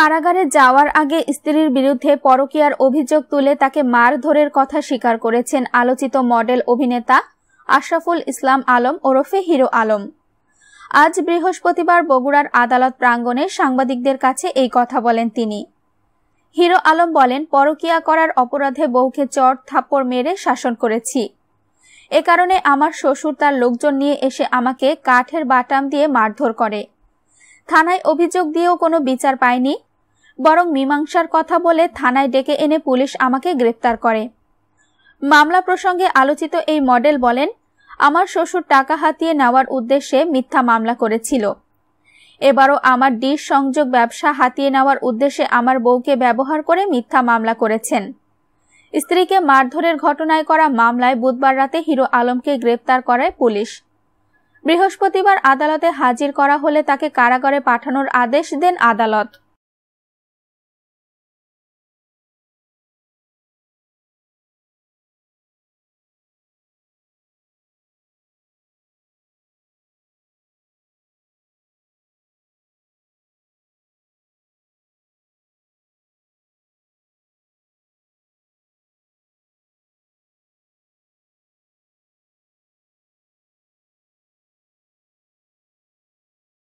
কারাগারে যাওয়ার আগে স্ত্রীর বিরুদ্ধে পরকীয়ার অভিযোগ তুলে তাকে মারধরের কথা স্বীকার করেছেন আলোচিত মডেল অভিনেতা আশরাফুল ইসলাম আলম ওরফে হিরো আলম। আজ বৃহস্পতিবার বগুড়ার আদালত প্রাঙ্গণে সাংবাদিকদের কাছে এই কথা বলেন তিনি। হিরো আলম বলেন, পরকীয়া করার অপরাধে বউকে চড় থাপ্পড় মেরে শাসন করেছি। এ কারণে আমার শ্বশুর তার লোকজন নিয়ে এসে আমাকে কাঠের বাটাম দিয়ে মারধর করে। থানায় অভিযোগ দিয়েও কোনো বিচার পায়নি, বরং মীমাংসার কথা বলে থানায় ডেকে এনে পুলিশ আমাকে গ্রেপ্তার করে। মামলা প্রসঙ্গে আলোচিত এই মডেল বলেন, আমার শ্বশুর টাকা হাতিয়ে নেওয়ার উদ্দেশ্যে মিথ্যা মামলা করেছিল। এবারও আমার ডিশ সংযোগ ব্যবসা হাতিয়ে নেওয়ার উদ্দেশ্যে আমার বউকে ব্যবহার করে মিথ্যা মামলা করেছেন। স্ত্রীকে মারধরের ঘটনায় করা মামলায় বুধবার রাতে হিরো আলমকে গ্রেপ্তার করে পুলিশ। বৃহস্পতিবার আদালতে হাজির করা হলে তাকে কারাগারে পাঠানোর আদেশ দেন আদালত।